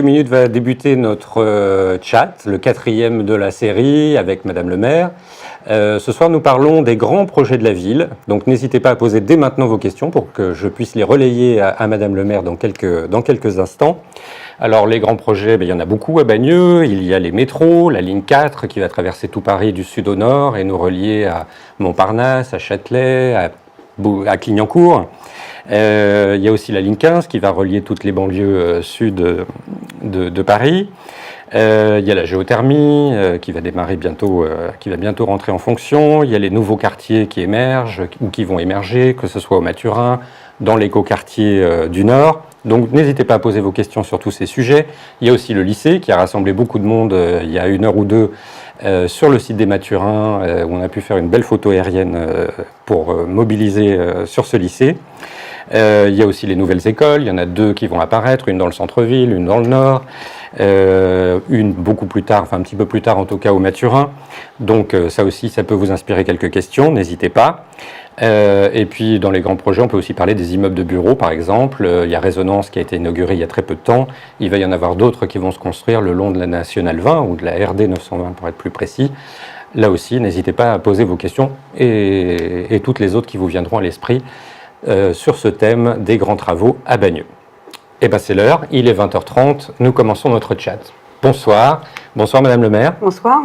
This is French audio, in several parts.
minutes va débuter notre chat, le 4e de la série avec Madame le maire. Ce soir, nous parlons des grands projets de la ville. Donc, n'hésitez pas à poser dès maintenant vos questions pour que je puisse les relayer à Madame le maire dans quelques instants. Alors, les grands projets, il y en a beaucoup à Bagneux. Il y a les métros, la ligne 4 qui va traverser tout Paris du sud au nord et nous relier à Montparnasse, à Châtelet, à Clignancourt. Il y a aussi la ligne 15 qui va relier toutes les banlieues sud de Paris. Il y a la géothermie qui va démarrer bientôt, qui va bientôt rentrer en fonction. Il y a les nouveaux quartiers qui émergent ou qui vont émerger, que ce soit au Maturin, dans l'écoquartier du Nord. Donc n'hésitez pas à poser vos questions sur tous ces sujets. Il y a aussi le lycée qui a rassemblé beaucoup de monde il y a 1 heure ou 2 sur le site des Mathurins où on a pu faire une belle photo aérienne pour mobiliser sur ce lycée. Il y a aussi les nouvelles écoles, il y en a 2 qui vont apparaître, une dans le centre-ville, une dans le nord, une beaucoup plus tard, enfin un petit peu plus tard en tout cas au Maturin. Donc ça aussi, ça peut vous inspirer quelques questions, n'hésitez pas. Et puis dans les grands projets, on peut aussi parler des immeubles de bureaux par exemple. Il y a Résonance qui a été inaugurée il y a très peu de temps. Il va y en avoir d'autres qui vont se construire le long de la Nationale 20 ou de la RD 920 pour être plus précis. Là aussi, n'hésitez pas à poser vos questions et toutes les autres qui vous viendront à l'esprit sur ce thème des grands travaux à Bagneux. Et bien c'est l'heure, il est 20h30, nous commençons notre chat. Bonsoir, bonsoir Madame le maire. Bonsoir.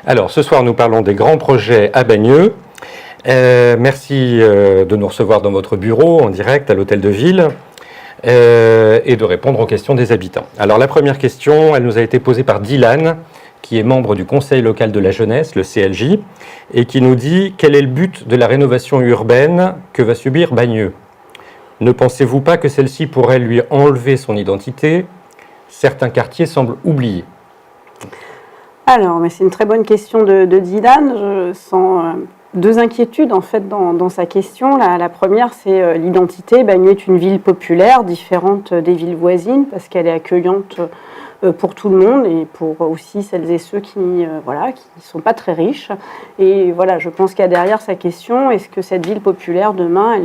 Alors ce soir nous parlons des grands projets à Bagneux. Merci de nous recevoir dans votre bureau en direct à l'hôtel de ville et de répondre aux questions des habitants. Alors la première question, elle nous a été posée par Dylan, qui est membre du Conseil local de la jeunesse, le CLJ, et qui nous dit « Quel est le but de la rénovation urbaine que va subir Bagneux ? Ne pensez-vous pas que celle-ci pourrait lui enlever son identité ? Certains quartiers semblent oubliés. » Alors, mais c'est une très bonne question de Dylan. Je sens 2 inquiétudes en fait dans sa question. La première, c'est l'identité. Bagneux est une ville populaire, différente des villes voisines, parce qu'elle est accueillante pour tout le monde et pour aussi celles et ceux qui ne sont pas très riches. Et voilà, je pense qu'il y a derrière sa question, est-ce que cette ville populaire, demain,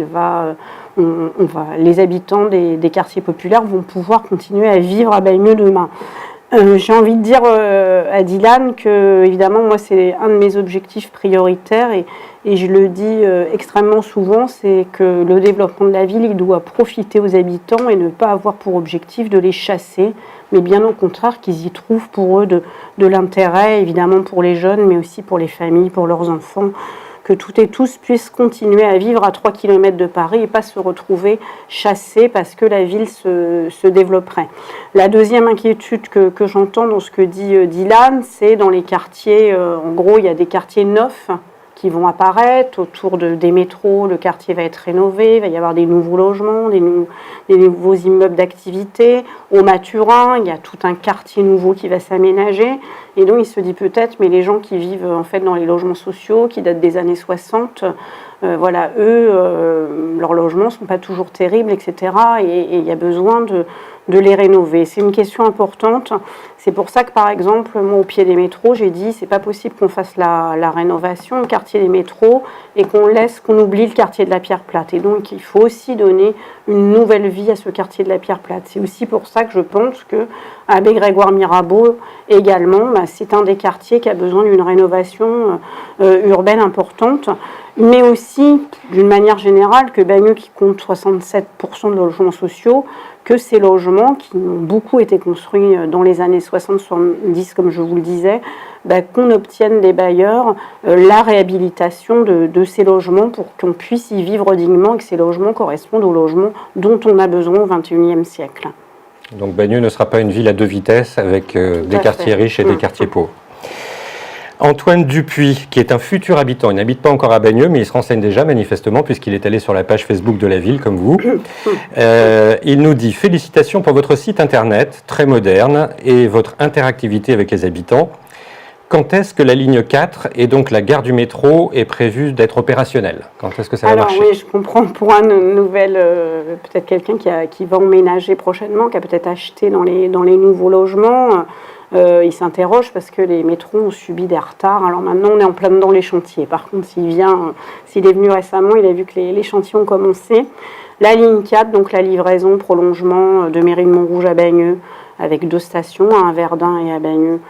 les habitants des quartiers populaires vont pouvoir continuer à vivre à Bagneux demain ? J'ai envie de dire à Dylan que, évidemment, moi, c'est un de mes objectifs prioritaires et je le dis extrêmement souvent, c'est que le développement de la ville, il doit profiter aux habitants et ne pas avoir pour objectif de les chasser, mais bien au contraire qu'ils y trouvent pour eux de l'intérêt, évidemment pour les jeunes, mais aussi pour les familles, pour leurs enfants, que toutes et tous puissent continuer à vivre à 3 km de Paris et pas se retrouver chassés parce que la ville se développerait. La deuxième inquiétude que j'entends dans ce que dit Dylan, c'est dans les quartiers, en gros il y a des quartiers neufs qui vont apparaître autour des métros, le quartier va être rénové, il va y avoir des nouveaux logements, des nouveaux immeubles d'activité. Au Maturin, il y a tout un quartier nouveau qui va s'aménager. Et donc il se dit peut-être, mais les gens qui vivent en fait dans les logements sociaux, qui datent des années 60, leurs logements ne sont pas toujours terribles, etc. Et il y a besoin de les rénover. C'est une question importante. C'est pour ça que, par exemple, moi, au pied des métros, j'ai dit c'est pas possible qu'on fasse la rénovation au quartier des métros et qu'on oublie le quartier de la Pierre Plate. Et donc, il faut aussi donner une nouvelle vie à ce quartier de la Pierre Plate. C'est aussi pour ça que je pense que Abbé Grégoire Mirabeau, également, c'est un des quartiers qui a besoin d'une rénovation urbaine importante. Mais aussi, d'une manière générale, que Bagneux, qui compte 67% de logements sociaux, que ces logements, qui ont beaucoup été construits dans les années 60-70, comme je vous le disais, qu'on obtienne des bailleurs la réhabilitation de ces logements pour qu'on puisse y vivre dignement et que ces logements correspondent aux logements dont on a besoin au XXIe siècle. Donc Bagneux ne sera pas une ville à 2 vitesses avec des quartiers riches et des quartiers pauvres. Antoine Dupuis, qui est un futur habitant, il n'habite pas encore à Bagneux, mais il se renseigne déjà manifestement puisqu'il est allé sur la page Facebook de la ville, comme vous. Il nous dit « Félicitations pour votre site internet, très moderne, et votre interactivité avec les habitants. Quand est-ce que la ligne 4 et donc la gare du métro est prévue d'être opérationnelle ? Quand est-ce que ça va marcher ? Alors oui, je comprends pour une nouvelle, peut-être quelqu'un qui va emménager prochainement, qui a peut-être acheté dans les nouveaux logements. Il s'interroge parce que les métros ont subi des retards. Alors maintenant, on est en plein dans les chantiers. Par contre, s'il est venu récemment, il a vu que les chantiers ont commencé. La ligne 4, donc la livraison, prolongement de Mairie de Montrouge à Bagneux, avec 2 stations, à Verdun et à Bagneux,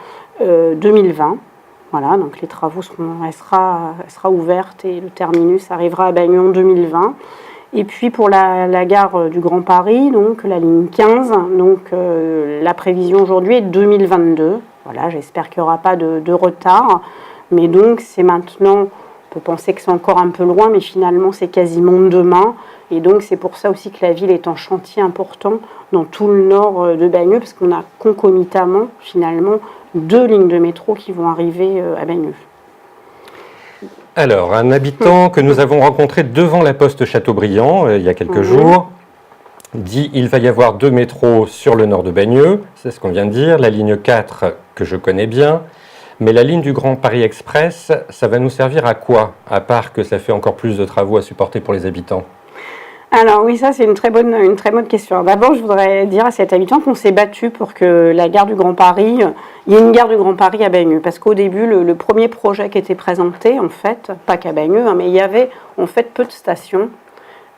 2020. Voilà, donc les travaux elle sera ouverte et le terminus arrivera à Bagneux en 2020. Et puis pour la gare du Grand Paris, donc la ligne 15, donc la prévision aujourd'hui est 2022. Voilà, j'espère qu'il n'y aura pas de retard. Mais donc c'est maintenant, on peut penser que c'est encore un peu loin, mais finalement c'est quasiment demain. Et donc c'est pour ça aussi que la ville est en chantier important dans tout le nord de Bagneux, parce qu'on a concomitamment finalement 2 lignes de métro qui vont arriver à Bagneux. Alors, un habitant que nous avons rencontré devant la poste Chateaubriand il y a quelques jours dit il va y avoir 2 métros sur le nord de Bagneux, c'est ce qu'on vient de dire, la ligne 4 que je connais bien, mais la ligne du Grand Paris Express, ça va nous servir à quoi, à part que ça fait encore plus de travaux à supporter pour les habitants? Alors oui, ça c'est une très bonne question. D'abord, je voudrais dire à cet habitant qu'on s'est battu pour que la gare du Grand Paris, il y ait une gare du Grand Paris à Bagneux. Parce qu'au début, le premier projet qui était présenté, en fait, pas qu'à Bagneux, mais il y avait en fait peu de stations.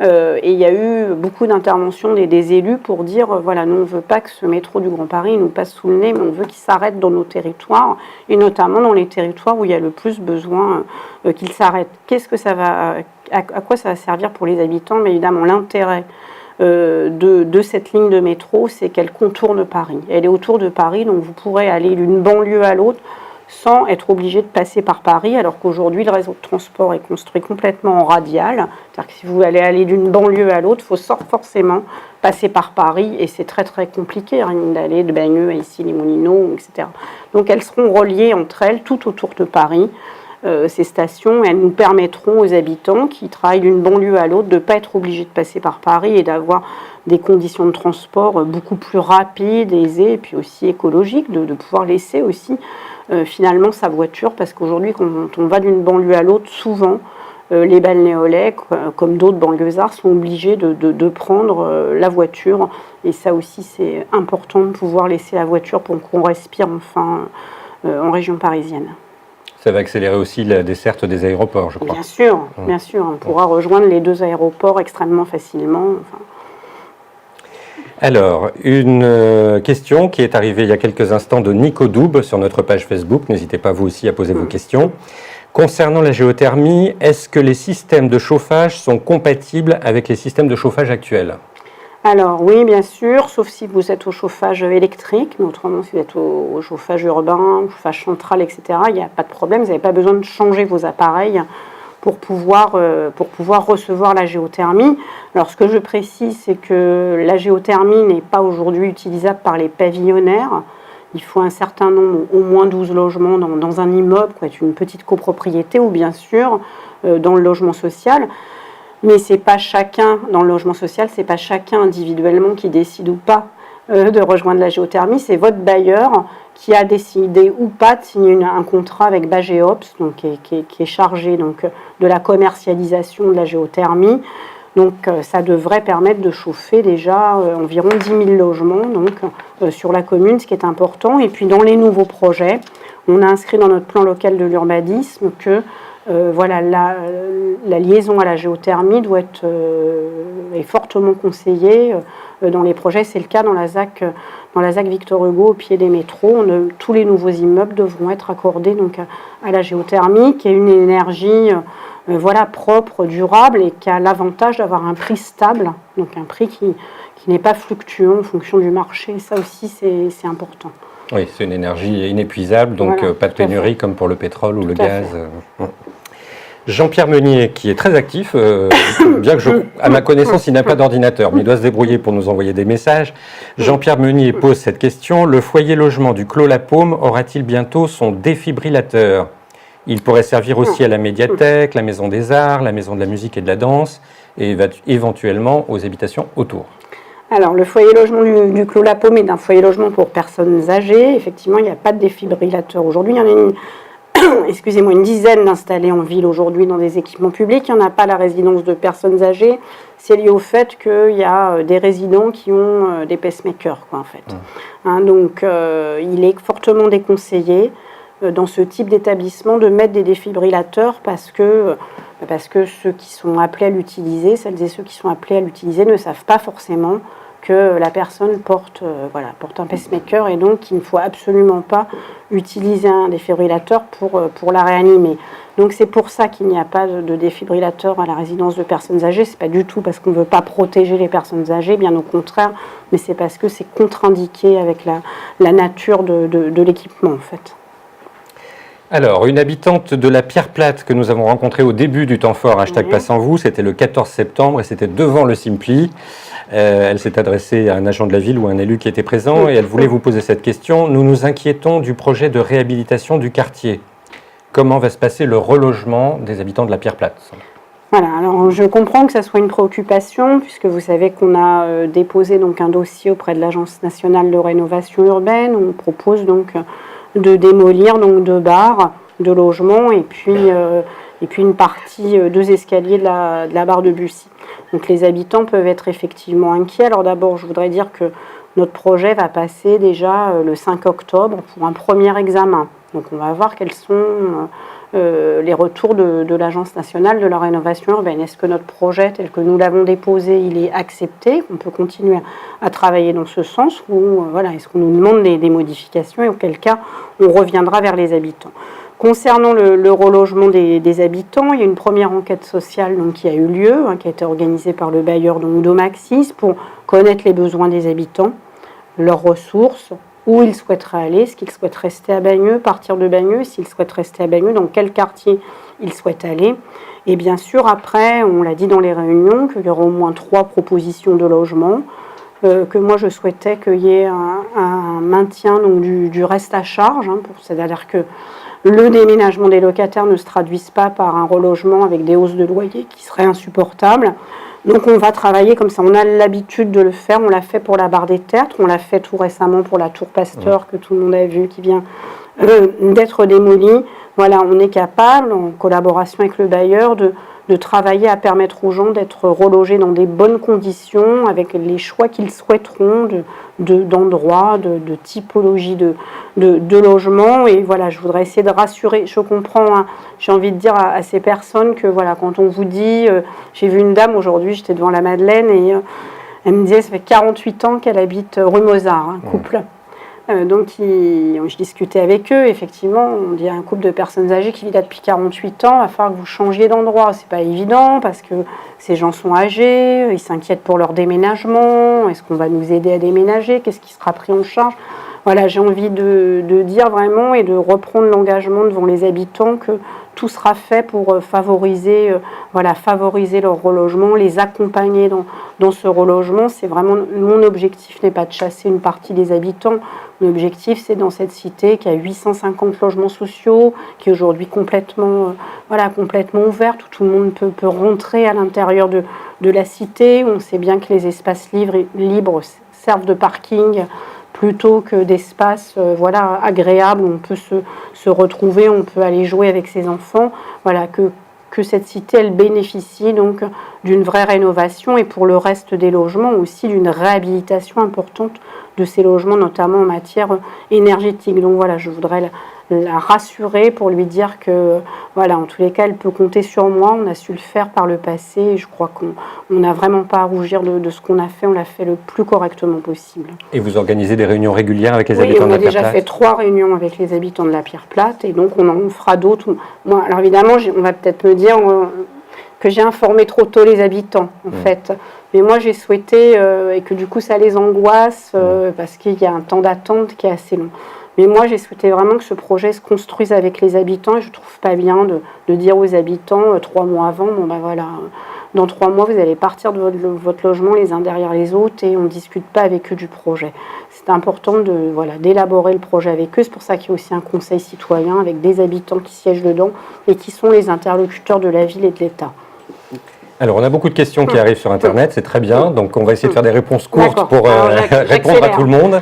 Et il y a eu beaucoup d'interventions des élus pour dire, voilà, nous on ne veut pas que ce métro du Grand Paris nous passe sous le nez, mais on veut qu'il s'arrête dans nos territoires, et notamment dans les territoires où il y a le plus besoin qu'il s'arrête. À quoi ça va servir pour les habitants? Mais évidemment, l'intérêt de cette ligne de métro, c'est qu'elle contourne Paris. Elle est autour de Paris, donc vous pourrez aller d'une banlieue à l'autre sans être obligé de passer par Paris, alors qu'aujourd'hui, le réseau de transport est construit complètement en radial. C'est-à-dire que si vous allez aller d'une banlieue à l'autre, il faut forcément passer par Paris, et c'est très très compliqué d'aller de Bagneux à Issy-les-Moulineaux, etc. Donc elles seront reliées entre elles, tout autour de Paris, ces stations, et elles nous permettront aux habitants qui travaillent d'une banlieue à l'autre de ne pas être obligés de passer par Paris et d'avoir des conditions de transport beaucoup plus rapides, aisées, et puis aussi écologiques, de pouvoir laisser aussi finalement sa voiture, parce qu'aujourd'hui quand on va d'une banlieue à l'autre, souvent les balnéolais, comme d'autres banlieusards, sont obligés de prendre la voiture, et ça aussi c'est important de pouvoir laisser la voiture pour qu'on respire enfin en région parisienne. Ça va accélérer aussi la desserte des aéroports, je crois. Bien sûr, on pourra rejoindre les 2 aéroports extrêmement facilement. Alors, une question qui est arrivée il y a quelques instants de Nico Doub sur notre page Facebook. N'hésitez pas vous aussi à poser vos questions. Concernant la géothermie, est-ce que les systèmes de chauffage sont compatibles avec les systèmes de chauffage actuels? Alors oui, bien sûr, sauf si vous êtes au chauffage électrique, mais autrement si vous êtes au chauffage urbain, au chauffage central, etc., il n'y a pas de problème, vous n'avez pas besoin de changer vos appareils pour pouvoir recevoir la géothermie. Alors ce que je précise, c'est que la géothermie n'est pas aujourd'hui utilisable par les pavillonnaires. Il faut un certain nombre, au moins 12 logements dans un immeuble, une petite copropriété, ou bien sûr dans le logement social. Mais c'est pas chacun, dans le logement social, c'est pas chacun individuellement qui décide ou pas de rejoindre la géothermie. C'est votre bailleur qui a décidé ou pas de signer un contrat avec Bagéops, donc qui est chargé donc de la commercialisation de la géothermie. Donc ça devrait permettre de chauffer déjà environ 10 000 logements donc, sur la commune, ce qui est important. Et puis dans les nouveaux projets, on a inscrit dans notre plan local de l'urbanisme que voilà, la liaison à la géothermie est fortement conseillée dans les projets. C'est le cas dans la ZAC Victor Hugo, au pied des métros. Tous les nouveaux immeubles devront être accordés donc, à la géothermie, qui est une énergie propre, durable, et qui a l'avantage d'avoir un prix stable, donc un prix qui n'est pas fluctuant en fonction du marché. Ça aussi, c'est important. Oui, c'est une énergie inépuisable, donc voilà, pas de pénurie comme pour le pétrole ou le gaz. Jean-Pierre Meunier, qui est très actif, bien que à ma connaissance, il n'a pas d'ordinateur, mais il doit se débrouiller pour nous envoyer des messages. Jean-Pierre Meunier pose cette question. Le foyer logement du Clos La Paume aura-t-il bientôt son défibrillateur? Il pourrait servir aussi à la médiathèque, la maison des arts, la maison de la musique et de la danse, et éventuellement aux habitations autour. Alors, le foyer logement du Clos La Paume est un foyer logement pour personnes âgées. Effectivement, il n'y a pas de défibrillateur aujourd'hui. Il y en a une dizaine d'installés en ville aujourd'hui dans des équipements publics. Il n'y en a pas à la résidence de personnes âgées. C'est lié au fait qu'il y a des résidents qui ont des pacemakers, en fait. Donc, il est fortement déconseillé dans ce type d'établissement de mettre des défibrillateurs parce que ceux qui sont appelés à l'utiliser, celles et ceux qui sont appelés à l'utiliser ne savent pas forcément que la personne porte un pacemaker et donc il ne faut absolument pas utiliser un défibrillateur pour la réanimer. Donc c'est pour ça qu'il n'y a pas de défibrillateur à la résidence de personnes âgées. C'est pas du tout parce qu'on ne veut pas protéger les personnes âgées, bien au contraire, mais c'est parce que c'est contre-indiqué avec la nature de l'équipement en fait. Alors, une habitante de la Pierre Plate que nous avons rencontrée au début du temps fort, hashtag Passe en vous, c'était le 14 septembre et c'était devant le Simpli. Elle s'est adressée à un agent de la ville ou un élu qui était présent et elle voulait vous poser cette question. Nous nous inquiétons du projet de réhabilitation du quartier. Comment va se passer le relogement des habitants de la Pierre Plate ? Voilà, alors je comprends que ça soit une préoccupation puisque vous savez qu'on a déposé donc un dossier auprès de l'Agence nationale de rénovation urbaine. On propose donc de démolir donc 2 barres de logement et puis une partie, 2 escaliers de la barre de Bussy. Donc les habitants peuvent être effectivement inquiets. Alors d'abord, je voudrais dire que notre projet va passer déjà le 5 octobre pour un premier examen. Donc on va voir quels sont les retours de l'Agence nationale de la rénovation urbaine. Est-ce que notre projet tel que nous l'avons déposé, il est accepté? On peut continuer à travailler dans ce sens ou est-ce qu'on nous demande des modifications et auquel cas on reviendra vers les habitants. Concernant le relogement des habitants, il y a une première enquête sociale donc, qui a eu lieu, qui a été organisée par le bailleur donc, Domaxis pour connaître les besoins des habitants, leurs ressources, où ils souhaiteraient aller, est-ce qu'ils souhaitent rester à Bagneux, partir de Bagneux, s'ils souhaitent rester à Bagneux, dans quel quartier ils souhaitent aller. Et bien sûr, après, on l'a dit dans les réunions, qu'il y aura au moins 3 propositions de logement, que moi je souhaitais qu'il y ait un maintien donc, du reste à charge, c'est-à-dire que le déménagement des locataires ne se traduise pas par un relogement avec des hausses de loyer qui seraient insupportables. Donc on va travailler comme ça, on a l'habitude de le faire, on l'a fait pour la Barre des Tertres, on l'a fait tout récemment pour la Tour Pasteur que tout le monde a vu qui vient d'être démolie. Voilà, on est capable, en collaboration avec le bailleur, de travailler à permettre aux gens d'être relogés dans des bonnes conditions, avec les choix qu'ils souhaiteront d'endroits, de typologie de logement. Et voilà, je voudrais essayer de rassurer. Je comprends, j'ai envie de dire à ces personnes que voilà, quand on vous dit, j'ai vu une dame aujourd'hui, j'étais devant la Madeleine et elle me disait, ça fait 48 ans qu'elle habite rue Mozart, couple. Donc, je discutais avec eux. Effectivement, on dit à un couple de personnes âgées qui vit là depuis 48 ans, il va falloir que vous changiez d'endroit. C'est pas évident parce que ces gens sont âgés, ils s'inquiètent pour leur déménagement. Est-ce qu'on va nous aider à déménager? Qu'est-ce qui sera pris en charge? Voilà, j'ai envie de dire vraiment et de reprendre l'engagement devant les habitants que tout sera fait pour favoriser leur relogement, les accompagner dans ce relogement. C'est vraiment mon objectif n'est pas de chasser une partie des habitants. Mon objectif, c'est dans cette cité qui a 850 logements sociaux, qui est aujourd'hui complètement ouverte, où tout le monde peut rentrer à l'intérieur de la cité. On sait bien que les espaces libres servent de parking plutôt que d'espaces agréables où on peut se retrouver, on peut aller jouer avec ses enfants. Voilà, que cette cité, elle bénéficie donc d'une vraie rénovation et pour le reste des logements aussi d'une réhabilitation importante de ces logements, notamment en matière énergétique. Donc voilà, je voudrais la rassurer pour lui dire que, voilà, en tous les cas, elle peut compter sur moi. On a su le faire par le passé et je crois qu'on n'a vraiment pas à rougir de ce qu'on a fait. On l'a fait le plus correctement possible. Et vous organisez des réunions régulières avec les habitants de la Pierre Plate? Oui, on a déjà fait 3 réunions avec les habitants de la Pierre Plate et donc on en fera d'autres. Moi, alors évidemment, on va peut-être me dire que j'ai informé trop tôt les habitants, en fait. Mais moi, j'ai souhaité, et que du coup, ça les angoisse, parce qu'il y a un temps d'attente qui est assez long. Mais moi, j'ai souhaité vraiment que ce projet se construise avec les habitants, et je ne trouve pas bien de dire aux habitants 3 mois avant, dans 3 mois, vous allez partir de votre logement les uns derrière les autres, et on ne discute pas avec eux du projet. C'est important d'élaborer le projet avec eux. C'est pour ça qu'il y a aussi un conseil citoyen avec des habitants qui siègent dedans, et qui sont les interlocuteurs de la ville et de l'État. Alors, on a beaucoup de questions qui arrivent sur Internet, c'est très bien. Donc, on va essayer de faire des réponses courtes pour répondre à tout le monde.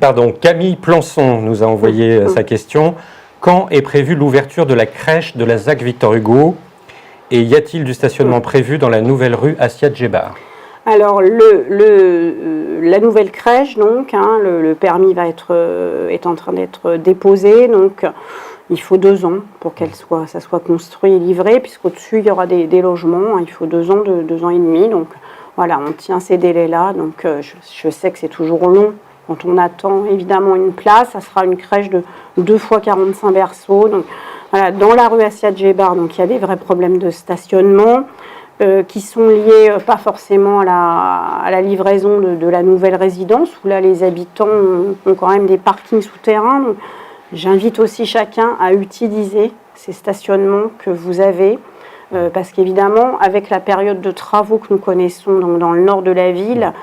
Pardon, Camille Plançon nous a envoyé sa question. Quand est prévue l'ouverture de la crèche de la ZAC Victor Hugo? Et y a-t-il du stationnement prévu dans la nouvelle rue Assiad Djebar? Alors, la nouvelle crèche, donc, le permis est en train d'être déposé, donc il faut 2 ans pour ça soit construit et livré, puisqu'au-dessus, il y aura des logements, il faut 2 ans, 2 ans et demi, donc voilà, on tient ces délais-là. Donc je sais que c'est toujours long. Quand on attend évidemment une place, ça sera une crèche de 2 fois 45 berceaux. Donc, voilà, dans la rue Assiad Djebar, donc il y a des vrais problèmes de stationnement qui sont liés pas forcément à la livraison de la nouvelle résidence, où là les habitants ont quand même des parkings souterrains. Donc, j'invite aussi chacun à utiliser ces stationnements que vous avez, parce qu'évidemment, avec la période de travaux que nous connaissons donc dans le nord de la ville,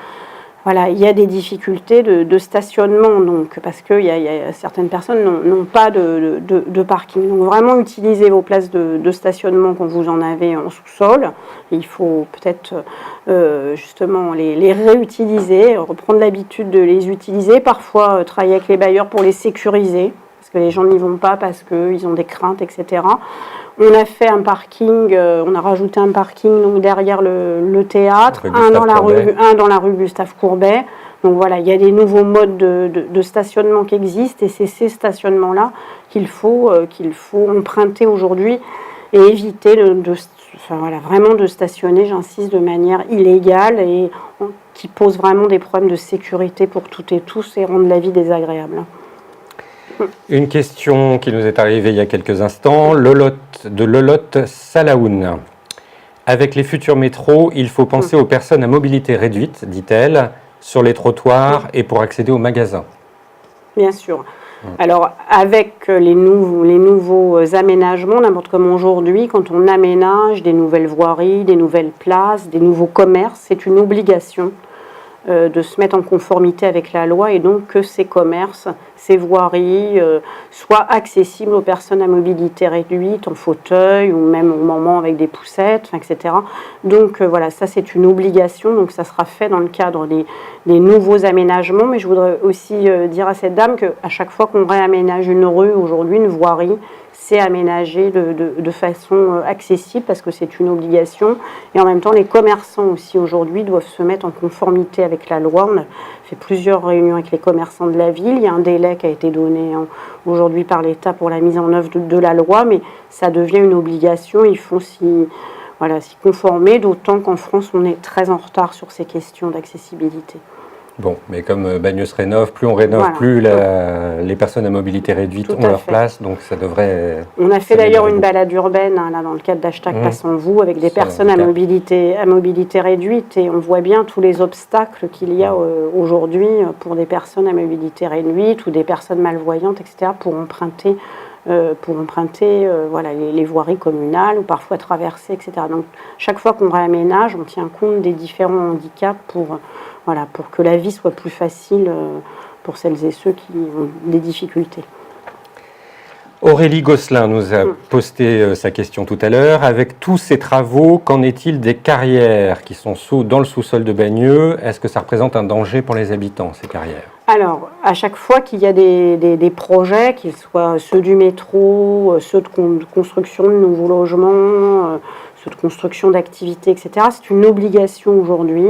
voilà, il y a des difficultés de stationnement, donc, parce que certaines personnes n'ont pas de parking. Donc vraiment, utilisez vos places de stationnement quand vous en avez en sous-sol. Il faut peut-être justement les réutiliser, reprendre l'habitude de les utiliser, parfois travailler avec les bailleurs pour les sécuriser, parce que les gens n'y vont pas parce qu'ils ont des craintes, etc. On a fait un parking, on a rajouté un parking donc derrière le théâtre, un dans la rue Gustave Courbet. Donc voilà, il y a des nouveaux modes de stationnement qui existent et c'est ces stationnements-là qu'il faut emprunter aujourd'hui et éviter vraiment de stationner, j'insiste, de manière illégale et qui pose vraiment des problèmes de sécurité pour toutes et tous et rendre la vie désagréable. Une question qui nous est arrivée il y a quelques instants, de Lolotte Salaoun. Avec les futurs métros, il faut penser aux personnes à mobilité réduite, dit-elle, sur les trottoirs et pour accéder aux magasins. Bien sûr. Alors, avec les nouveaux aménagements, n'importe comme aujourd'hui, quand on aménage des nouvelles voiries, des nouvelles places, des nouveaux commerces, c'est une obligation de se mettre en conformité avec la loi et donc que ces commerces, ces voiries soient accessibles aux personnes à mobilité réduite, en fauteuil ou même au moment avec des poussettes, etc. Donc voilà, ça c'est une obligation, donc ça sera fait dans le cadre des nouveaux aménagements. Mais je voudrais aussi dire à cette dame qu'à chaque fois qu'on réaménage une rue aujourd'hui, une voirie, c'est aménagé de façon accessible parce que c'est une obligation. Et en même temps, les commerçants aussi aujourd'hui doivent se mettre en conformité avec la loi. On a fait plusieurs réunions avec les commerçants de la ville. Il y a un délai qui a été donné aujourd'hui par l'État pour la mise en œuvre de la loi, mais ça devient une obligation. Il faut s'y conformer, d'autant qu'en France, on est très en retard sur ces questions d'accessibilité. Bon, mais comme Bagneux rénove, plus on rénove, plus les personnes à mobilité réduite ont leur place, donc ça devrait... On a fait d'ailleurs une balade urbaine, là, dans le cadre d'Hashtag Passons-vous, avec des personnes à mobilité réduite, et on voit bien tous les obstacles qu'il y a aujourd'hui pour des personnes à mobilité réduite ou des personnes malvoyantes, etc., pour emprunter les voiries communales ou parfois traverser, etc. Donc chaque fois qu'on réaménage, on tient compte des différents handicaps pour que la vie soit plus facile pour celles et ceux qui ont des difficultés. Aurélie Gosselin nous a posté sa question tout à l'heure. Avec tous ces travaux, qu'en est-il des carrières qui sont dans le sous-sol de Bagneux? Est-ce que ça représente un danger pour les habitants, ces carrières? Alors, à chaque fois qu'il y a des projets, qu'ils soient ceux du métro, ceux de construction de nouveaux logements, ceux de construction d'activités, etc., c'est une obligation aujourd'hui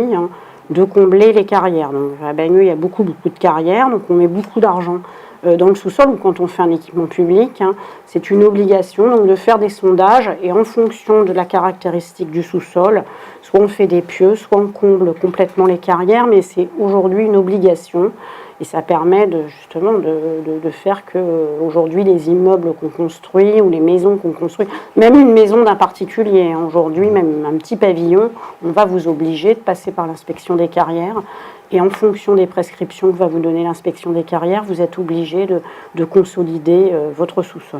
de combler les carrières. Donc, à Bagneux, il y a beaucoup de carrières, donc on met beaucoup d'argent dans le sous-sol ou quand on fait un équipement public, c'est une obligation donc de faire des sondages et en fonction de la caractéristique du sous-sol, soit on fait des pieux, soit on comble complètement les carrières, mais c'est aujourd'hui une obligation et ça permet justement de faire que aujourd'hui les immeubles qu'on construit ou les maisons qu'on construit, même une maison d'un particulier, aujourd'hui même un petit pavillon, on va vous obliger de passer par l'inspection des carrières. Et en fonction des prescriptions que va vous donner l'inspection des carrières, vous êtes obligé de consolider votre sous-sol.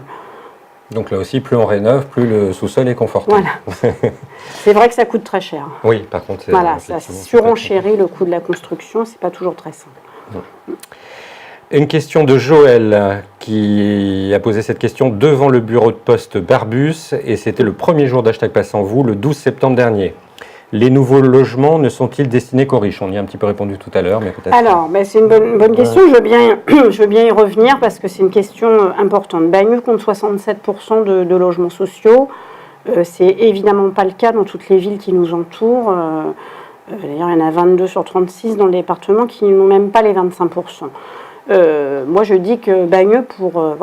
Donc là aussi, plus on rénove, plus le sous-sol est confortable. Voilà. C'est vrai que ça coûte très cher. Oui, par contre, ça surenchérit le coût de la construction, c'est pas toujours très simple. Une question de Joël qui a posé cette question devant le bureau de poste Barbus et c'était le premier jour d'Hashtag Passons-vous, le 12 septembre dernier. Les nouveaux logements ne sont-ils destinés qu'aux riches? On y a un petit peu répondu tout à l'heure, mais peut-être... Alors, c'est une bonne question. Je veux bien y revenir parce que c'est une question importante. Bagneux compte 67% de logements sociaux. C'est évidemment pas le cas dans toutes les villes qui nous entourent. D'ailleurs, il y en a 22 sur 36 dans le département qui n'ont même pas les 25%. Moi, je dis que Bagneux, pour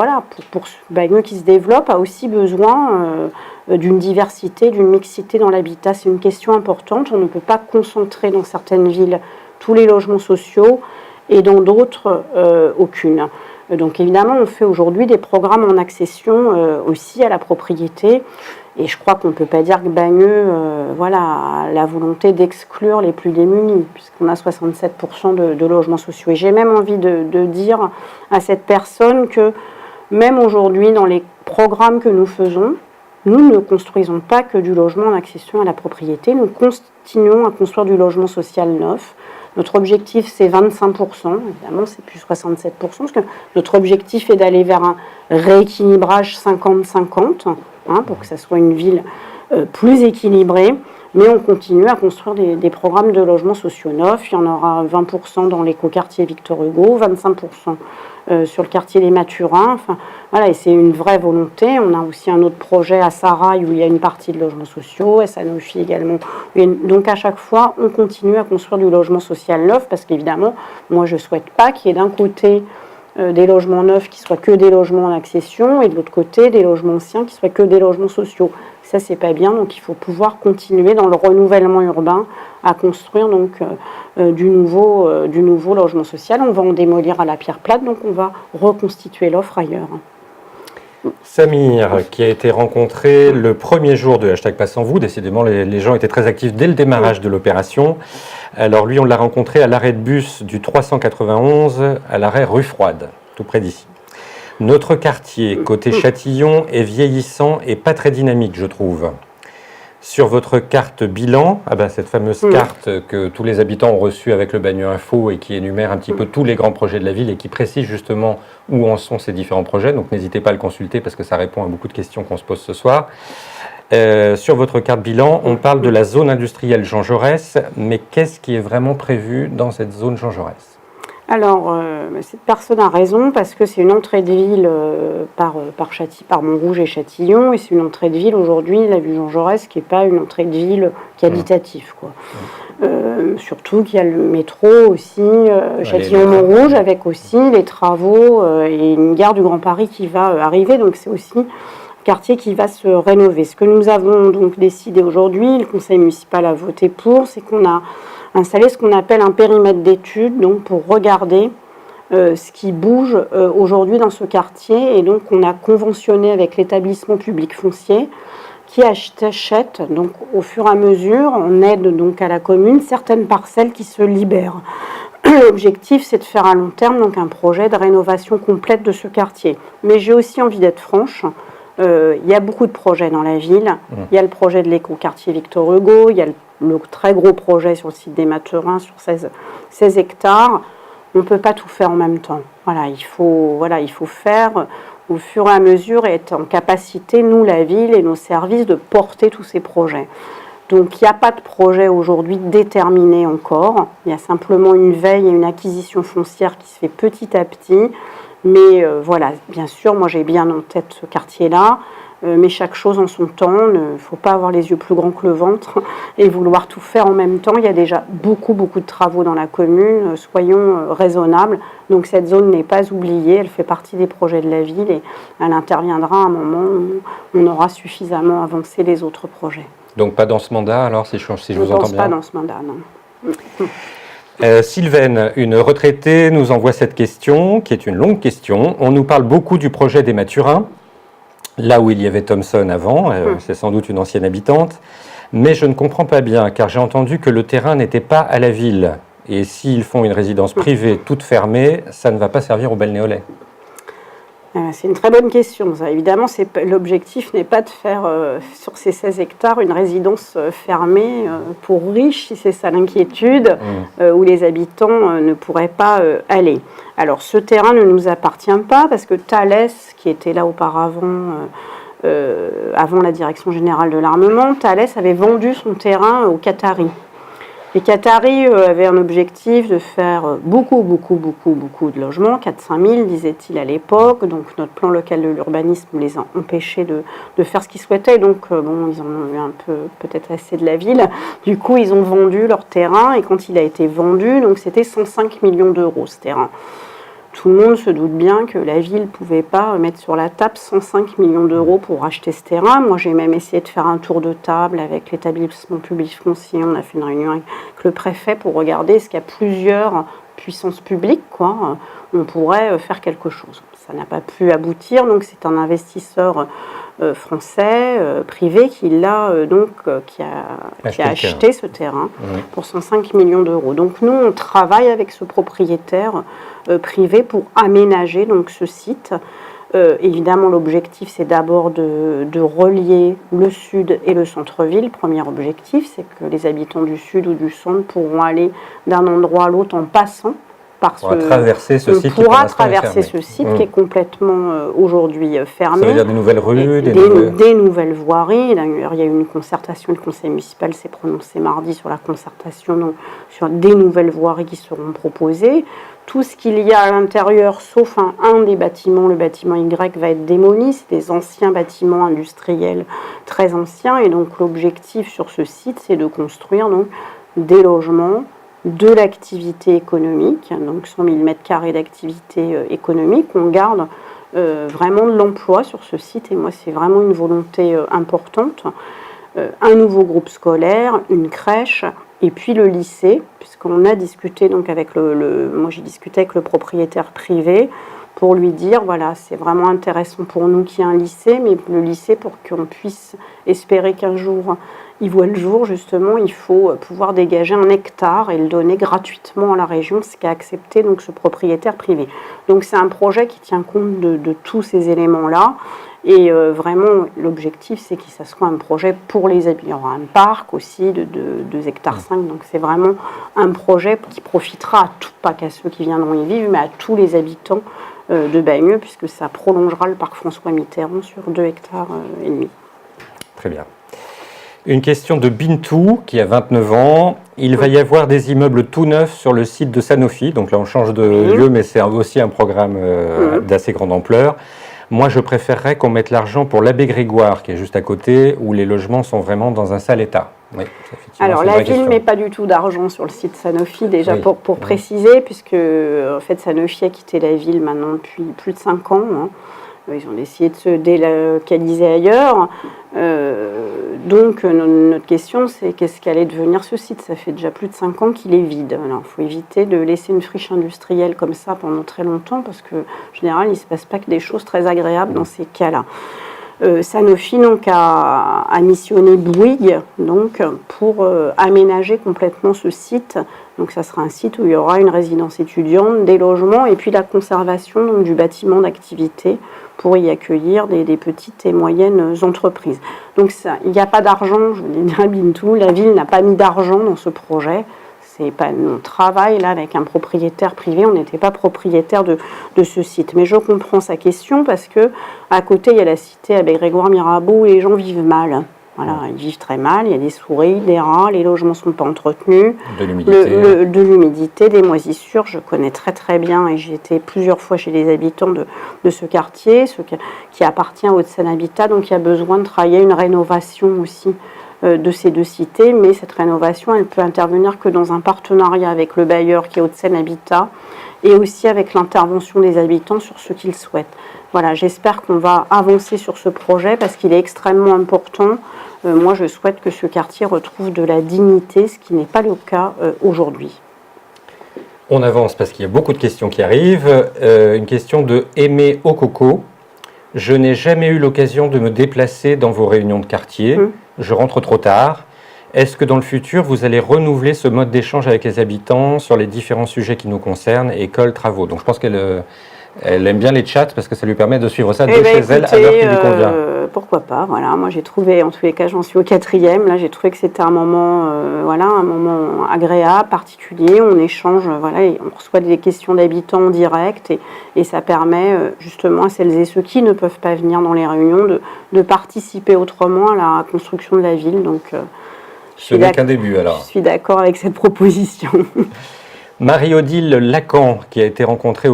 Bagneux qui se développe, a aussi besoin d'une diversité, d'une mixité dans l'habitat. C'est une question importante. On ne peut pas concentrer dans certaines villes tous les logements sociaux et dans d'autres aucune. Donc évidemment, on fait aujourd'hui des programmes en accession aussi à la propriété. Et je crois qu'on ne peut pas dire que Bagneux a la volonté d'exclure les plus démunis, puisqu'on a 67% de logements sociaux. Et j'ai même envie de dire à cette personne que même aujourd'hui, dans les programmes que nous faisons, nous ne construisons pas que du logement en accession à la propriété. Nous continuons à construire du logement social neuf. Notre objectif, c'est 25%. Évidemment, c'est plus 67%, parce que notre objectif est d'aller vers un rééquilibrage 50-50, pour que ça soit une ville plus équilibrée. Mais on continue à construire des programmes de logements sociaux neufs. Il y en aura 20% dans l'écoquartier Victor Hugo, 25% sur le quartier des Mathurins. Enfin, voilà, et c'est une vraie volonté. On a aussi un autre projet à Sarail où il y a une partie de logements sociaux, à Sanofi également. Donc à chaque fois, on continue à construire du logement social neuf parce qu'évidemment, moi je ne souhaite pas qu'il y ait d'un côté des logements neufs qui soient que des logements en accession et de l'autre côté des logements anciens qui soient que des logements sociaux. Ça, c'est pas bien, donc il faut pouvoir continuer dans le renouvellement urbain à construire donc du nouveau logement social. On va en démolir à la pierre plate, donc on va reconstituer l'offre ailleurs. Samir, qui a été rencontré le premier jour de #PasseSansVous, décidément les gens étaient très actifs dès le démarrage de l'opération. Alors lui, on l'a rencontré à l'arrêt de bus du 391, à l'arrêt rue Froide, tout près d'ici. Notre quartier, côté Châtillon, est vieillissant et pas très dynamique, je trouve. Sur votre carte bilan, cette fameuse carte que tous les habitants ont reçue avec le Bagneux Info et qui énumère un petit peu tous les grands projets de la ville et qui précise justement où en sont ces différents projets. Donc n'hésitez pas à le consulter parce que ça répond à beaucoup de questions qu'on se pose ce soir. Sur votre carte bilan, on parle de la zone industrielle Jean Jaurès, mais qu'est-ce qui est vraiment prévu dans cette zone Jean Jaurès ? Alors, cette personne a raison parce que c'est une entrée de ville par Montrouge et Châtillon, et c'est une entrée de ville aujourd'hui, la vue Jean Jaurès, qui n'est pas une entrée de ville qualitative, quoi. Surtout qu'il y a le métro aussi, Châtillon-Montrouge, avec aussi les travaux et une gare du Grand Paris qui va arriver, donc c'est aussi un quartier qui va se rénover. Ce que nous avons donc décidé aujourd'hui, le conseil municipal a voté pour, c'est qu'on a installer ce qu'on appelle un périmètre d'études, donc pour regarder ce qui bouge aujourd'hui dans ce quartier. Et donc, on a conventionné avec l'établissement public foncier qui achète donc au fur et à mesure, en aide donc à la commune, certaines parcelles qui se libèrent. L'objectif, c'est de faire à long terme donc un projet de rénovation complète de ce quartier. Mais j'ai aussi envie d'être franche. Il y a beaucoup de projets dans la ville. Il y a le projet de l'écoquartier Victor Hugo, il y a le très gros projet sur le site des Mathurins sur 16 hectares. On ne peut pas tout faire en même temps. Il faut faire au fur et à mesure et être en capacité, nous, la ville et nos services, de porter tous ces projets. Donc il n'y a pas de projet aujourd'hui déterminé encore. Il y a simplement une veille et une acquisition foncière qui se fait petit à petit. Mais bien sûr, moi j'ai bien en tête ce quartier-là, mais chaque chose en son temps. Il ne faut pas avoir les yeux plus grands que le ventre et vouloir tout faire en même temps. Il y a déjà beaucoup de travaux dans la commune, soyons raisonnables. Donc cette zone n'est pas oubliée, elle fait partie des projets de la ville et elle interviendra à un moment où on aura suffisamment avancé les autres projets. Donc pas dans ce mandat alors, si je vous entends bien ? Je ne pense pas dans ce mandat, non. Sylvaine, une retraitée, nous envoie cette question, qui est une longue question. On nous parle beaucoup du projet des Mathurins, là où il y avait Thomson avant, c'est sans doute une ancienne habitante, mais je ne comprends pas bien, car j'ai entendu que le terrain n'était pas à la ville. Et s'ils font une résidence privée toute fermée, ça ne va pas servir aux balnéolais. C'est une très bonne question. Ça, évidemment, l'objectif n'est pas de faire sur ces 16 hectares une résidence fermée pour riches, si c'est ça l'inquiétude, où les habitants ne pourraient pas aller. Alors, ce terrain ne nous appartient pas parce que Thalès, qui était là auparavant, avant la direction générale de l'armement, Thalès avait vendu son terrain aux Qataris. Les Qataris avaient un objectif de faire beaucoup de logements, 4-5 000, disait-il à l'époque. Donc notre plan local de l'urbanisme les a empêchés de faire ce qu'ils souhaitaient. Donc ils en ont eu un peu peut-être assez de la ville. Du coup, ils ont vendu leur terrain et quand il a été vendu, donc c'était 105 millions d'euros ce terrain. tout le monde se doute bien que la ville ne pouvait pas mettre sur la table 105 millions d'euros pour acheter ce terrain. Moi, j'ai même essayé de faire un tour de table avec l'établissement public foncier. On a fait une réunion avec le préfet pour regarder est-ce qu'il y a plusieurs puissances publiques, on pourrait faire quelque chose. Ça n'a pas pu aboutir, donc c'est un investisseur français, privé, qui a acheté ce terrain pour 105 millions d'euros. Donc nous, on travaille avec ce propriétaire privé pour aménager donc, ce site. Évidemment, l'objectif, c'est d'abord de relier le sud et le centre-ville. Premier objectif, c'est que les habitants du sud ou du centre pourront aller d'un endroit à l'autre en passant. On pourra traverser ce site qui est complètement aujourd'hui fermé. Ça veut dire des nouvelles rues, des nouvelles voiries. D'ailleurs, il y a eu une concertation, le conseil municipal s'est prononcé mardi sur la concertation, sur des nouvelles voiries qui seront proposées. Tout ce qu'il y a à l'intérieur, sauf un des bâtiments, le bâtiment Y, va être démoli. C'est des anciens bâtiments industriels très anciens. Et donc, l'objectif sur ce site, c'est de construire donc, des logements, de l'activité économique, donc 100 000 m² d'activité économique. On garde vraiment de l'emploi sur ce site et moi c'est vraiment une volonté importante. Un nouveau groupe scolaire, une crèche et puis le lycée, puisqu'on a discuté donc avec moi j'ai discuté avec le propriétaire privé pour lui dire voilà c'est vraiment intéressant pour nous qu'il y ait un lycée, mais le lycée pour qu'on puisse espérer qu'un jour il voit le jour, justement, il faut pouvoir dégager 1 hectare et le donner gratuitement à la région, ce qu'a accepté donc, ce propriétaire privé. Donc c'est un projet qui tient compte de tous ces éléments-là. Et vraiment, l'objectif, c'est que ça soit un projet pour les habitants. Il y aura un parc aussi de 2,5 hectares. Donc c'est vraiment un projet qui profitera à tout, pas qu'à ceux qui viendront y vivre, mais à tous les habitants de Bagneux, puisque ça prolongera le parc François Mitterrand sur 2,5 hectares. Très bien. Une question de Bintou, qui a 29 ans. Il va y avoir des immeubles tout neufs sur le site de Sanofi. Donc là, on change de lieu, mais c'est aussi un programme d'assez grande ampleur. Moi, je préférerais qu'on mette l'argent pour l'Abbé Grégoire, qui est juste à côté, où les logements sont vraiment dans un sale état. Oui, alors, la ville ne met pas du tout d'argent sur le site Sanofi, déjà pour préciser, puisque en fait, Sanofi a quitté la ville maintenant depuis plus de 5 ans. Ils ont décidé de se délocaliser ailleurs. Donc, notre question, c'est qu'est-ce qu'allait devenir ce site? Ça fait déjà plus de 5 ans qu'il est vide. Alors, il faut éviter de laisser une friche industrielle comme ça pendant très longtemps, parce qu'en général, il ne se passe pas que des choses très agréables dans ces cas-là. Sanofi donc, a missionné Bouygues donc, pour aménager complètement ce site. Donc ça sera un site où il y aura une résidence étudiante, des logements et puis la conservation donc, du bâtiment d'activité pour y accueillir des petites et moyennes entreprises. Donc ça, il n'y a pas d'argent, je vous dis à Bintou, la ville n'a pas mis d'argent dans ce projet. On travaille là avec un propriétaire privé, on n'était pas propriétaire de ce site. Mais je comprends sa question parce que à côté, il y a la cité Abbé Grégoire Mirabeau où les gens vivent mal. Voilà, ils vivent très mal, il y a des souris, des rats, les logements ne sont pas entretenus, de l'humidité, des moisissures. Je connais très très bien et j'ai été plusieurs fois chez les habitants de ce quartier, qui appartient au Hauts-de-Seine Habitat, donc il y a besoin de travailler une rénovation aussi de ces deux cités, mais cette rénovation, elle peut intervenir que dans un partenariat avec le bailleur qui est Hauts-de-Seine Habitat et aussi avec l'intervention des habitants sur ce qu'ils souhaitent. Voilà, j'espère qu'on va avancer sur ce projet parce qu'il est extrêmement important. Moi, je souhaite que ce quartier retrouve de la dignité, ce qui n'est pas le cas aujourd'hui. On avance parce qu'il y a beaucoup de questions qui arrivent. Une question de Aimé Okoko. Je n'ai jamais eu l'occasion de me déplacer dans vos réunions de quartier. Je rentre trop tard. Est-ce que dans le futur, vous allez renouveler ce mode d'échange avec les habitants sur les différents sujets qui nous concernent, écoles, travaux? Donc je pense qu'elle aime bien les chats parce que ça lui permet de suivre ça chez elle à l'heure qui lui convient. Pourquoi pas, voilà. Moi j'ai trouvé, en tous les cas j'en suis au 4e, là j'ai trouvé que c'était un moment, un moment agréable, particulier, on échange, et on reçoit des questions d'habitants en direct et ça permet justement à celles et ceux qui ne peuvent pas venir dans les réunions de participer autrement à la construction de la ville. Donc, ce n'est qu'un début alors. Je suis d'accord avec cette proposition. Marie-Odile Lacan, qui a été rencontrée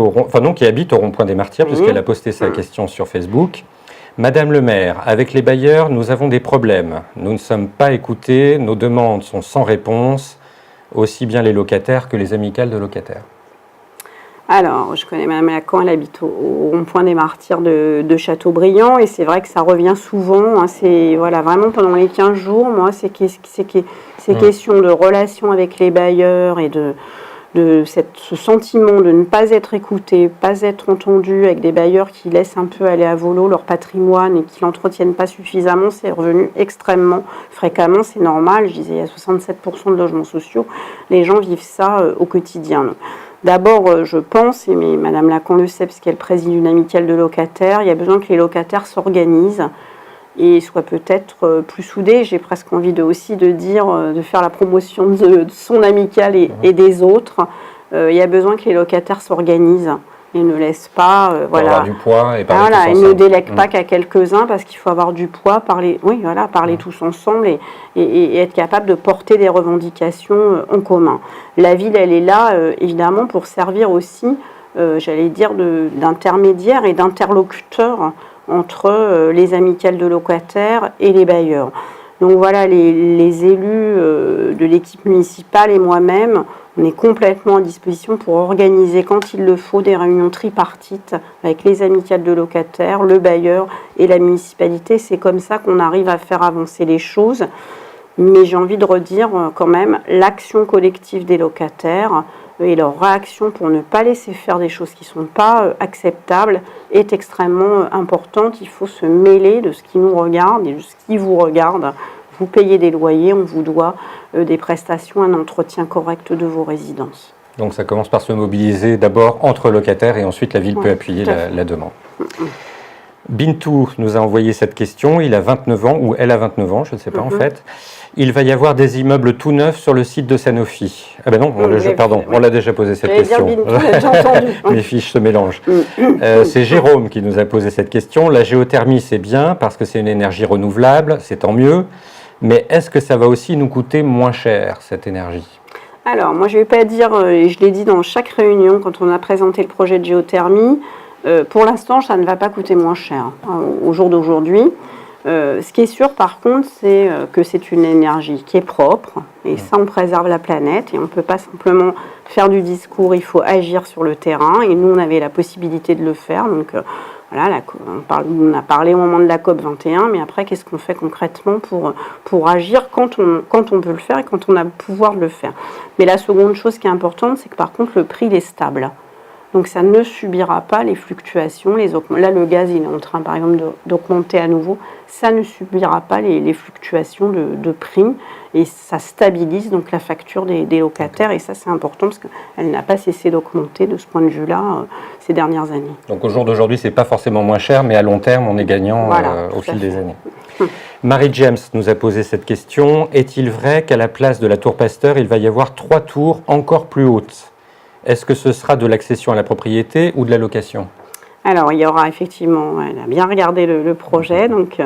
qui habite au rond-point des Martyrs, puisqu'elle a posté sa question sur Facebook. Madame le maire, avec les bailleurs, nous avons des problèmes. Nous ne sommes pas écoutés, nos demandes sont sans réponse, aussi bien les locataires que les amicales de locataires. Alors, je connais Madame Lacan, elle habite au rond-point des Martyrs de Châteaubriand, et c'est vrai que ça revient souvent. Hein, c'est voilà, vraiment pendant les 15 jours, moi, ces questions de relation avec les bailleurs et ce sentiment de ne pas être écouté, pas être entendu, avec des bailleurs qui laissent un peu aller à volo leur patrimoine et qui l'entretiennent pas suffisamment, c'est revenu extrêmement fréquemment, c'est normal. Je disais, il y a 67% de logements sociaux, les gens vivent ça au quotidien. D'abord, je pense, et Madame Lacan le sait, parce qu'elle préside une amicale de locataires, il y a besoin que les locataires s'organisent et soient peut-être plus soudés. J'ai presque envie de faire la promotion de son amicale et des autres. Il y a besoin que les locataires s'organisent et ne laissent pas avoir du poids et parler tous et ensemble. ne délèguent pas qu'à quelques-uns, parce qu'il faut avoir du poids, parler tous ensemble et être capable de porter des revendications en commun. La ville, elle est là évidemment pour servir aussi, d'intermédiaire et d'interlocuteur entre les amicales de locataires et les bailleurs. Donc voilà, les élus de l'équipe municipale et moi-même, on est complètement à disposition pour organiser, quand il le faut, des réunions tripartites avec les amicales de locataires, le bailleur et la municipalité. C'est comme ça qu'on arrive à faire avancer les choses. Mais j'ai envie de redire quand même, l'action collective des locataires et leur réaction pour ne pas laisser faire des choses qui ne sont pas acceptables est extrêmement importante. Il faut se mêler de ce qui nous regarde et de ce qui vous regarde. Vous payez des loyers, on vous doit des prestations, un entretien correct de vos résidences. Donc ça commence par se mobiliser d'abord entre locataires et ensuite la ville peut appuyer la demande. Bintou nous a envoyé cette question, il a 29 ans, ou elle a 29 ans, je ne sais pas en fait. Il va y avoir des immeubles tout neufs sur le site de Sanofi. Ah ben non, on l'a déjà posé cette question. Dire Bintou, j'ai entendu. Mes fiches se mélangent. C'est Jérôme qui nous a posé cette question. La géothermie, c'est bien parce que c'est une énergie renouvelable, c'est tant mieux. Mais est-ce que ça va aussi nous coûter moins cher, cette énergie ? Alors, moi, je ne vais pas dire, et je l'ai dit dans chaque réunion quand on a présenté le projet de géothermie, pour l'instant, ça ne va pas coûter moins cher au jour d'aujourd'hui. Ce qui est sûr, par contre, c'est que c'est une énergie qui est propre, et ça, on préserve la planète, et on ne peut pas simplement faire du discours, il faut agir sur le terrain, et nous, on avait la possibilité de le faire, donc voilà, on a parlé au moment de la COP 21, mais après, qu'est-ce qu'on fait concrètement pour agir quand on peut le faire et quand on a le pouvoir de le faire. Mais la seconde chose qui est importante, c'est que par contre, le prix il est stable. Donc ça ne subira pas les fluctuations. Là, le gaz, il est en train, par exemple, d'augmenter à nouveau. Ça ne subira pas les fluctuations de prix et ça stabilise donc la facture des locataires. Et ça, c'est important parce qu'elle n'a pas cessé d'augmenter de ce point de vue-là ces dernières années. Donc au jour d'aujourd'hui, ce n'est pas forcément moins cher, mais à long terme, on est gagnant au fil des années. Marie James nous a posé cette question. Est-il vrai qu'à la place de la tour Pasteur, il va y avoir 3 tours encore plus hautes ? Est-ce que ce sera de l'accession à la propriété ou de la location ? Alors, il y aura effectivement, elle a bien regardé le projet, donc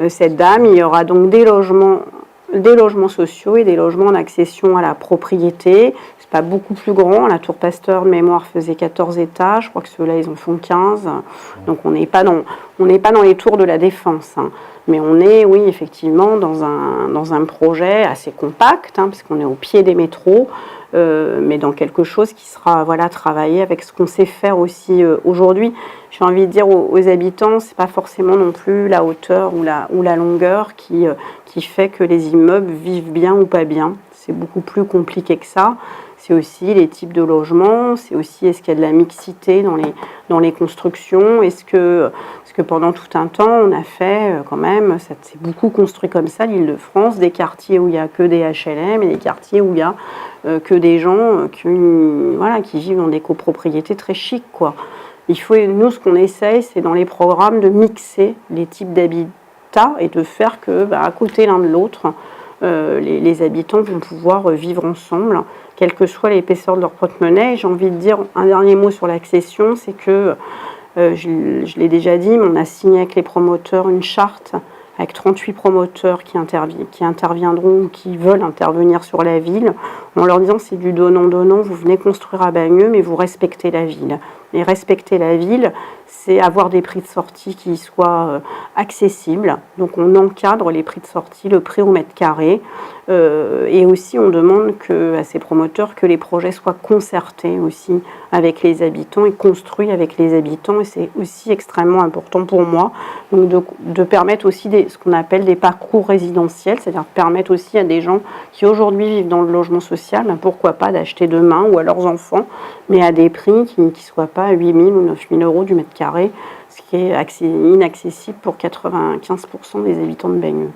cette dame, il y aura donc des logements sociaux et des logements en accession à la propriété. C'est pas beaucoup plus grand. La tour Pasteur de mémoire faisait 14 étages. Je crois que ceux-là, ils en font 15. Donc, on n'est pas dans les tours de la Défense. Hein. Mais on est, oui, effectivement, dans un projet assez compact, hein, parce qu'on est au pied des métros, mais dans quelque chose qui sera travaillé avec ce qu'on sait faire aussi aujourd'hui. J'ai envie de dire aux habitants, c'est pas forcément non plus la hauteur ou la longueur qui fait que les immeubles vivent bien ou pas bien. C'est beaucoup plus compliqué que ça. C'est aussi les types de logements, c'est aussi est-ce qu'il y a de la mixité dans les constructions, est-ce que pendant tout un temps on a fait quand même, ça s'est beaucoup construit comme ça l'Île-de-France, des quartiers où il n'y a que des HLM et des quartiers où il n'y a que des gens qui vivent dans des copropriétés très chics, quoi. Nous, ce qu'on essaye, c'est dans les programmes de mixer les types d'habitat et de faire que, à côté l'un de l'autre, les habitants vont pouvoir vivre ensemble, quelle que soit l'épaisseur de leur porte-monnaie. J'ai envie de dire un dernier mot sur l'accession, c'est que, je l'ai déjà dit, mais on a signé avec les promoteurs une charte avec 38 promoteurs qui interviendront ou qui veulent intervenir sur la ville, en leur disant c'est du donnant-donnant, vous venez construire à Bagneux, mais vous respectez la ville. Et respecter la ville, c'est avoir des prix de sortie qui soient accessibles. Donc on encadre les prix de sortie, le prix au mètre carré. Et aussi on demande à ces promoteurs que les projets soient concertés aussi avec les habitants et construits avec les habitants. Et c'est aussi extrêmement important pour moi donc de permettre aussi ce qu'on appelle des parcours résidentiels, c'est-à-dire permettre aussi à des gens qui aujourd'hui vivent dans le logement social, pourquoi pas d'acheter demain ou à leurs enfants, mais à des prix qui ne soient pas 8 000 ou 9 000 euros du mètre carré, ce qui est inaccessible pour 95% des habitants de Bagneux.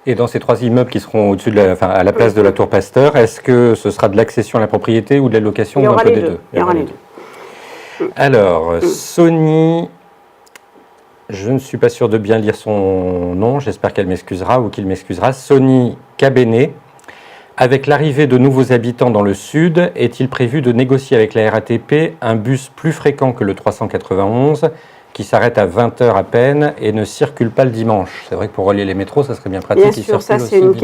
Et dans ces 3 immeubles qui seront au-dessus à la place de la Tour Pasteur, est-ce que ce sera de l'accession à la propriété ou de la location ou un peu des deux? Il y aura les deux. Alors, Sony, je ne suis pas sûr de bien lire son nom, j'espère qu'elle m'excusera ou qu'il m'excusera. Sony Cabenet. Avec l'arrivée de nouveaux habitants dans le sud, est-il prévu de négocier avec la RATP un bus plus fréquent que le 391 qui s'arrête à 20h à peine et ne circule pas le dimanche? C'est vrai que pour relier les métros, ça serait bien pratique. Bien sûr, ça c'est une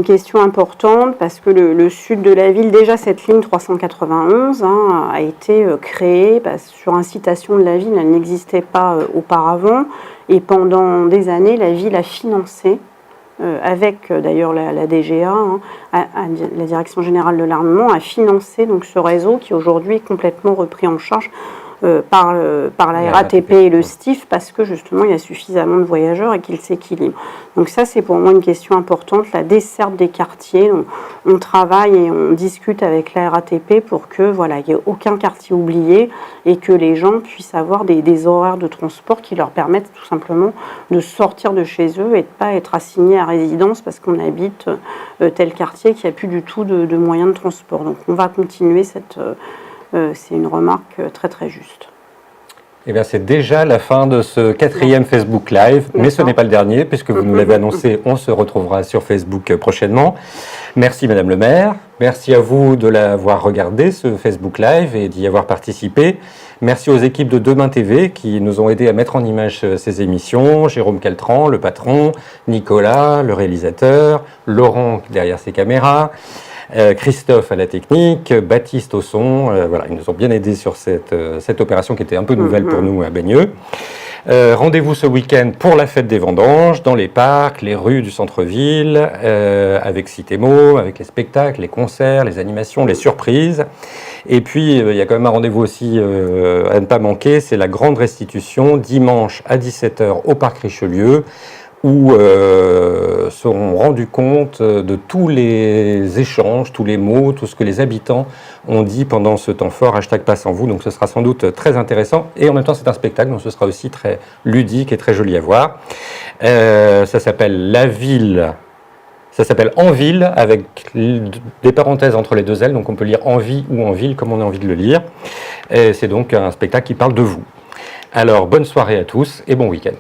question importante parce que le sud de la ville, déjà cette ligne 391 a été créée sur incitation de la ville, elle n'existait pas auparavant et pendant des années, la ville a financé avec d'ailleurs la DGA, la Direction Générale de l'Armement, a financé donc ce réseau qui aujourd'hui est complètement repris en charge par la RATP et le STIF parce que justement il y a suffisamment de voyageurs et qu'ils s'équilibrent. Donc ça c'est pour moi une question importante, la desserte des quartiers. On travaille et on discute avec la RATP pour que il n'y ait aucun quartier oublié et que les gens puissent avoir des horaires de transport qui leur permettent tout simplement de sortir de chez eux et de ne pas être assignés à résidence parce qu'on habite tel quartier qui n'a plus du tout de moyens de transport. Donc on va continuer c'est une remarque très très juste. Eh bien, c'est déjà la fin de ce 4e Facebook Live, mais ce n'est pas le dernier, puisque vous nous l'avez annoncé, on se retrouvera sur Facebook prochainement. Merci Madame le maire, merci à vous de l'avoir regardé, ce Facebook Live, et d'y avoir participé. Merci aux équipes de Demain TV qui nous ont aidés à mettre en image ces émissions, Jérôme Caltran, le patron, Nicolas, le réalisateur, Laurent derrière ses caméras, Christophe à la technique, Baptiste au son, voilà, ils nous ont bien aidés sur cette opération qui était un peu nouvelle pour nous à Bagneux. Rendez-vous ce week-end pour la fête des vendanges, dans les parcs, les rues du centre-ville, avec Citemo, avec les spectacles, les concerts, les animations, les surprises. Et puis, il y a quand même un rendez-vous aussi à ne pas manquer, c'est la grande restitution, dimanche à 17h au Parc Richelieu, où seront rendus compte de tous les échanges, tous les mots, tout ce que les habitants ont dit pendant ce temps fort, #PasseEnVous. Donc ce sera sans doute très intéressant. Et en même temps, c'est un spectacle, donc ce sera aussi très ludique et très joli à voir. Ça s'appelle La Ville. Ça s'appelle En Ville, avec des parenthèses entre les deux L. Donc on peut lire En Vie ou En Ville, comme on a envie de le lire. Et c'est donc un spectacle qui parle de vous. Alors, bonne soirée à tous et bon week-end.